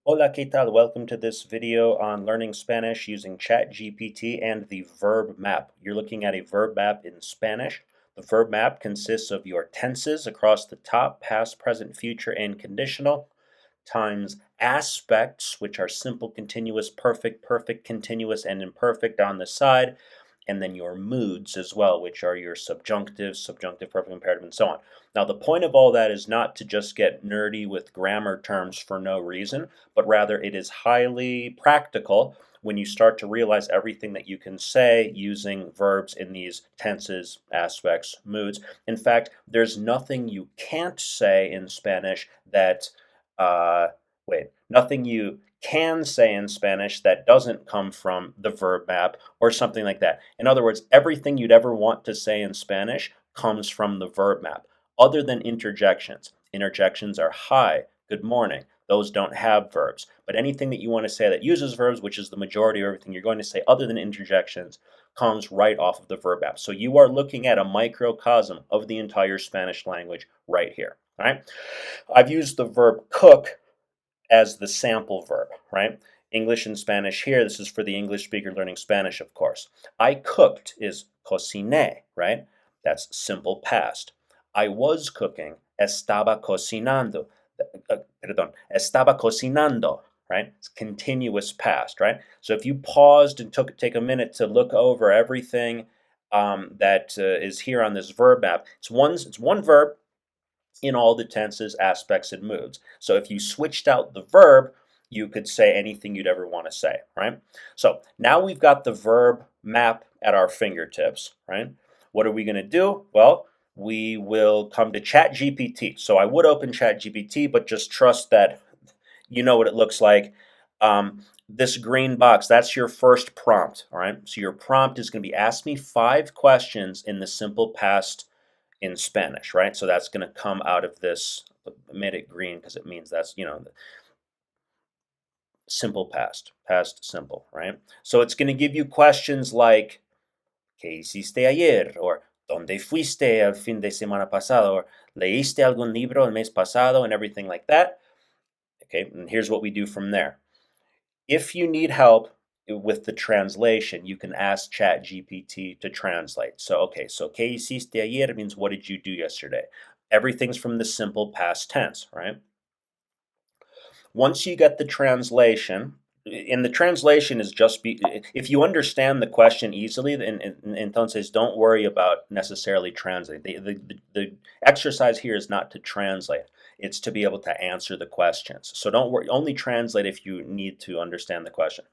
Hola, ¿qué tal? Welcome to this video on learning Spanish using ChatGPT and the verb map. You're looking at a verb map in Spanish. The verb map consists of your tenses across the top, past, present, future, and conditional, times aspects, which are simple, continuous, perfect, perfect, continuous, and imperfect on the side, and then your moods as well, which are your subjunctive, subjunctive, perfect, imperative, and so on. Now, the point of all that is not to just get nerdy with grammar terms for no reason, but rather it is highly practical when you start to realize everything that you can say using verbs in these tenses, aspects, moods. In fact, there's nothing you can't say in Spanish that, uh, nothing you can say in Spanish that doesn't come from the verb map or something like that. In other words, everything you'd ever want to say in Spanish comes from the verb map, other than interjections. Interjections are hi, good morning. Those don't have verbs. But anything that you want to say that uses verbs, which is the majority of everything you're going to say other than interjections, comes right off of the verb map. So you are looking at a microcosm of the entire Spanish language right here. All right. I've used the verb cook as the sample verb, right? English and Spanish here. This is for the English speaker learning Spanish, of course. I cooked is cociné, right? That's simple past. I was cooking, estaba cocinando. Estaba cocinando, right? It's continuous past, right? So if you paused and take a minute to look over everything that is here on this verb map, it's one verb in all the tenses, aspects, and moods. So if you switched out the verb, you could say anything you'd ever want to say, right? So now we've got the verb map at our fingertips, right? What are we going to do? Well, we will come to ChatGPT. So I would open ChatGPT, but just trust that you know what it looks like. This green box, that's your first prompt, all right? So your prompt is going to be ask me 5 questions in the simple past in Spanish, right? So that's going to come out of this. I made it green because it means that's, simple past, past simple, right? So it's going to give you questions like, ¿Qué hiciste ayer? Or ¿Dónde fuiste el fin de semana pasado? Or ¿Leíste algún libro el mes pasado? And everything like that. Okay, and here's what we do from there. If you need help with the translation, you can ask ChatGPT to translate. So, okay, so ¿Qué hiciste ayer? Means what did you do yesterday? Everything's from the simple past tense, right? Once you get the translation, and the translation is if you understand the question easily, then entonces don't worry about necessarily translating. The exercise here is not to translate. It's to be able to answer the questions. So don't worry, only translate if you need to understand the question.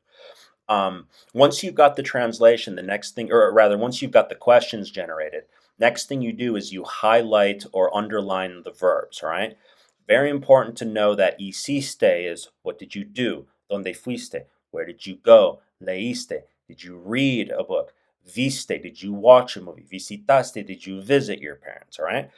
Once you've got the translation, the next thing, or rather, once you've got the questions generated, next thing you do is you highlight or underline the verbs, all right? Very important to know that hiciste is what did you do? Donde fuiste? Where did you go? Leíste? Did you read a book? Viste? Did you watch a movie? Visitaste? Did you visit your parents? All right.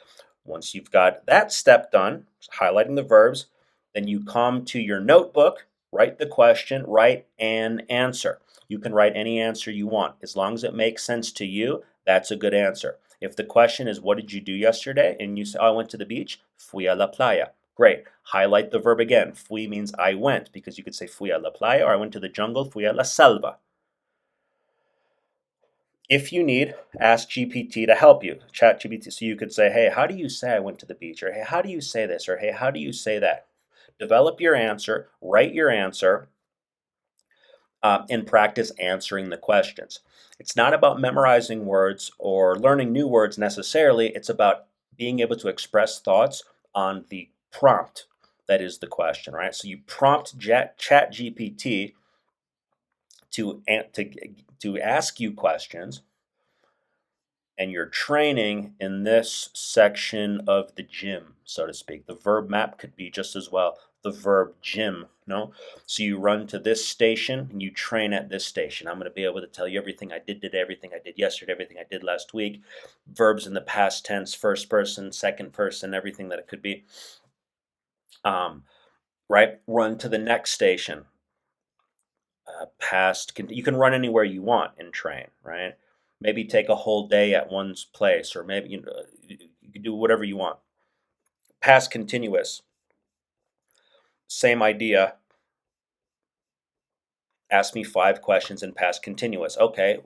Once you've got that step done, highlighting the verbs, then you come to your notebook, write the question, write an answer. You can write any answer you want. As long as it makes sense to you, that's a good answer. If the question is, what did you do yesterday? And you say, oh, I went to the beach, fui a la playa. Great. Highlight the verb again. Fui means I went, because you could say fui a la playa, or I went to the jungle, fui a la selva. If you need, ask GPT to help you. Chat GPT. So you could say, hey, how do you say I went to the beach? Or hey, how do you say this? Or hey, how do you say that? Develop your answer, write your answer, and practice answering the questions. It's not about memorizing words or learning new words necessarily. It's about being able to express thoughts on the prompt that is the question, right? So you prompt Chat GPT to ask you questions, and you're training in this section of the gym, so to speak. The verb map could be just as well the verb gym, no? So you run to this station and you train at this station. I'm going to be able to tell you everything I did today, everything I did yesterday, everything I did last week. Verbs in the past tense, first person, second person, everything that it could be. Right? Run to the next station. You can run anywhere you want and train, right? Maybe take a whole day at one's place, or maybe you can do whatever you want. Past continuous, same idea. Ask me 5 questions in past continuous. Okay,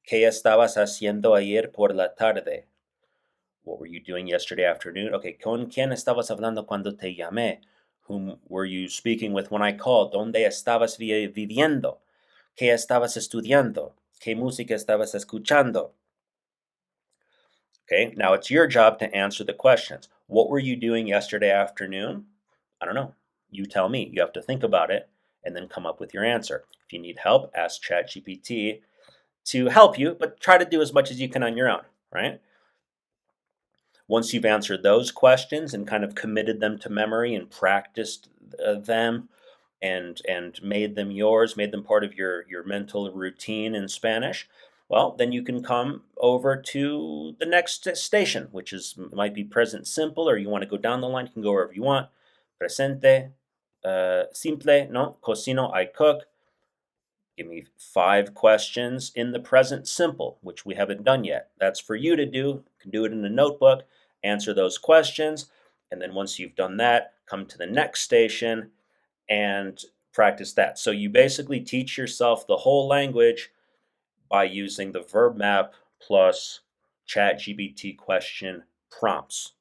¿qué estabas haciendo ayer por la tarde? What were you doing yesterday afternoon? Okay, ¿con quién estabas hablando cuando te llamé? Whom were you speaking with when I called? ¿Dónde estabas viviendo? ¿Qué estabas estudiando? ¿Qué música estabas escuchando? Okay, now it's your job to answer the questions. What were you doing yesterday afternoon? I don't know. You tell me. You have to think about it and then come up with your answer. If you need help, ask ChatGPT to help you, but try to do as much as you can on your own, right? Once you've answered those questions and kind of committed them to memory and practiced them and made them yours, made them part of your mental routine in Spanish, well, then you can come over to the next station, which is might be present simple, or you want to go down the line, you can go wherever you want. Presente, simple, no, cocino, I cook. Give me 5 questions in the present simple, which we haven't done yet. That's for you to do. You can do it in a notebook, answer those questions, and then once you've done that, come to the next station and practice that. So you basically teach yourself the whole language by using the verb map plus ChatGPT question prompts.